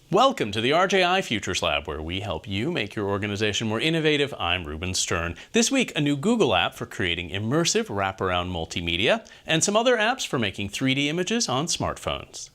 Welcome to the RJI Futures Lab, where we help you make your organization more innovative. I'm Ruben Stern. This week, a new Google app for creating immersive wraparound multimedia, and some other apps for making 3D images on smartphones.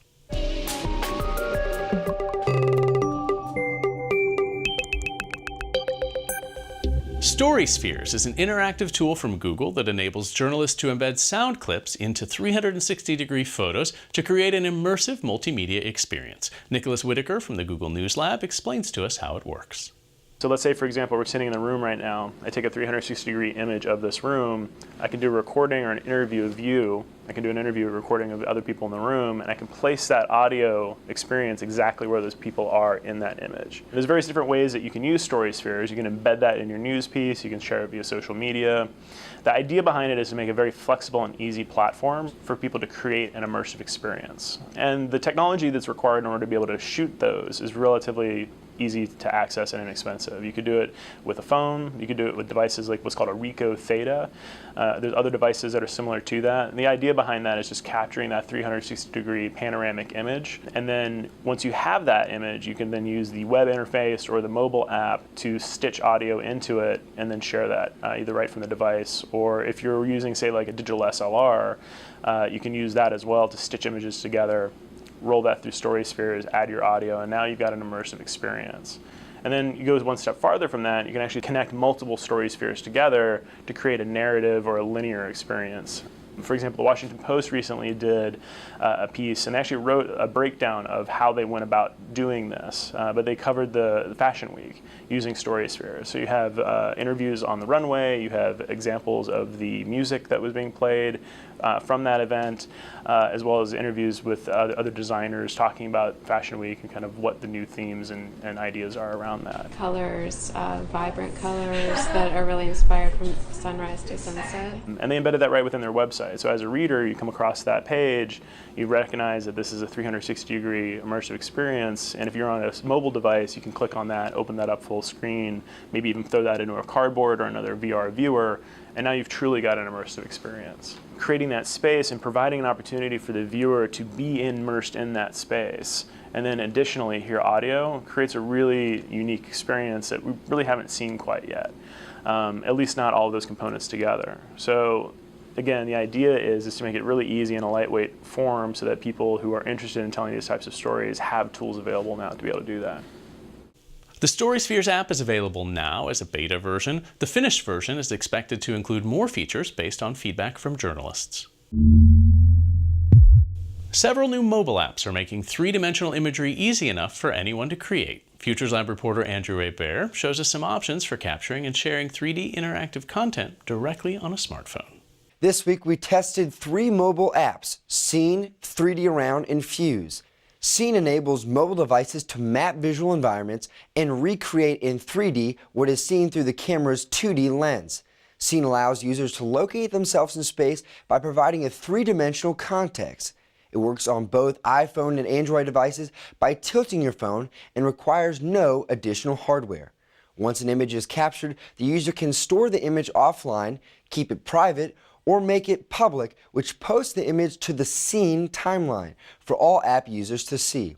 StorySpheres is an interactive tool from Google that enables journalists to embed sound clips into 360-degree photos to create an immersive multimedia experience. Nicholas Whitaker from the Google News Lab explains to us how it works. So let's say, for example, we're sitting in the room right now. I take a 360-degree image of this room. I can do a recording or an interview of you. I can do an interview or recording of other people in the room, and I can place that audio experience exactly where those people are in that image. There's various different ways that you can use StorySpheres. You can embed that in your news piece. You can share it via social media. The idea behind it is to make a very flexible and easy platform for people to create an immersive experience. And the technology that's required in order to be able to shoot those is relatively easy to access and inexpensive. You could do it with a phone. You could do it with devices like what's called a Ricoh Theta. There's other devices that are similar to that. And the idea behind that is just capturing that 360-degree panoramic image. And then once you have that image, you can then use the web interface or the mobile app to stitch audio into it and then share that either right from the device, or if you're using, say, like a digital SLR, you can use that as well to stitch images together, roll that through StorySpheres, add your audio, and now you've got an immersive experience. And then you go one step farther from that, you can actually connect multiple StorySpheres together to create a narrative or a linear experience. For example, the Washington Post recently did a piece and actually wrote a breakdown of how they went about doing this, but they covered the Fashion Week using StorySpheres. So you have interviews on the runway, you have examples of the music that was being played from that event, as well as interviews with other designers talking about Fashion Week and kind of what the new themes and ideas are around that. Colors, vibrant colors that are really inspired from sunrise to sunset. And they embedded that right within their website. So as a reader, you come across that page, you recognize that this is a 360-degree immersive experience, and if you're on a mobile device, you can click on that, open that up full screen, maybe even throw that into a cardboard or another VR viewer, and now you've truly got an immersive experience. Creating that space and providing an opportunity for the viewer to be immersed in that space, and then additionally hear audio, creates a really unique experience that we really haven't seen quite yet, at least not all of those components together. So again, the idea is to make it really easy in a lightweight form so that people who are interested in telling these types of stories have tools available now to be able to do that. The StorySpheres app is available now as a beta version. The finished version is expected to include more features based on feedback from journalists. Several new mobile apps are making three-dimensional imagery easy enough for anyone to create. Futures Lab reporter Andrew A. Baer shows us some options for capturing and sharing 3D interactive content directly on a smartphone. This week we tested 3 mobile apps, Scene, 3D Around, and Fuse. Scene enables mobile devices to map visual environments and recreate in 3D what is seen through the camera's 2D lens. Scene allows users to locate themselves in space by providing a 3-dimensional context. It works on both iPhone and Android devices by tilting your phone and requires no additional hardware. Once an image is captured, the user can store the image offline, keep it private, or make it public, which posts the image to the Scene timeline for all app users to see.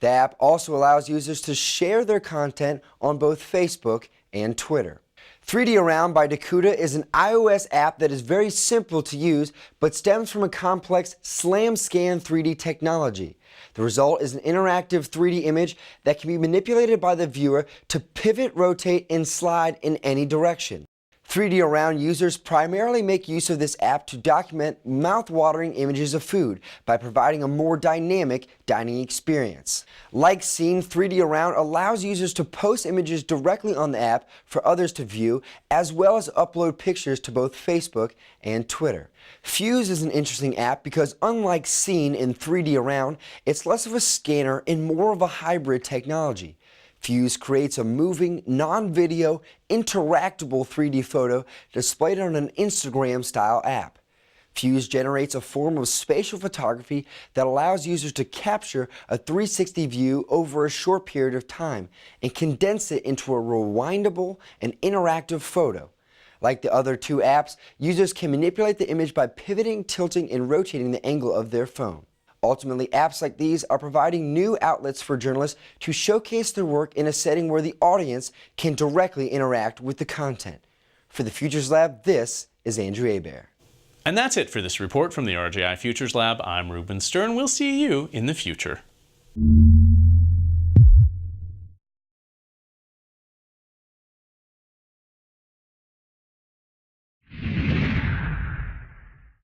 The app also allows users to share their content on both Facebook and Twitter. 3D Around by Dakuda is an iOS app that is very simple to use, but stems from a complex SlamScan 3D technology. The result is an interactive 3D image that can be manipulated by the viewer to pivot, rotate, and slide in any direction. 3D Around users primarily make use of this app to document mouth-watering images of food by providing a more dynamic dining experience. Like Scene, 3D Around allows users to post images directly on the app for others to view, as well as upload pictures to both Facebook and Twitter. Fuse is an interesting app because unlike Scene and 3D Around, it's less of a scanner and more of a hybrid technology. Fuse creates a moving, non-video, interactable 3D photo displayed on an Instagram-style app. Fuse generates a form of spatial photography that allows users to capture a 360 view over a short period of time and condense it into a rewindable and interactive photo. Like the other two apps, users can manipulate the image by pivoting, tilting, and rotating the angle of their phone. Ultimately, apps like these are providing new outlets for journalists to showcase their work in a setting where the audience can directly interact with the content. For the Futures Lab, this is Andrew Hebert. And that's it for this report from the RJI Futures Lab. I'm Ruben Stern. We'll see you in the future.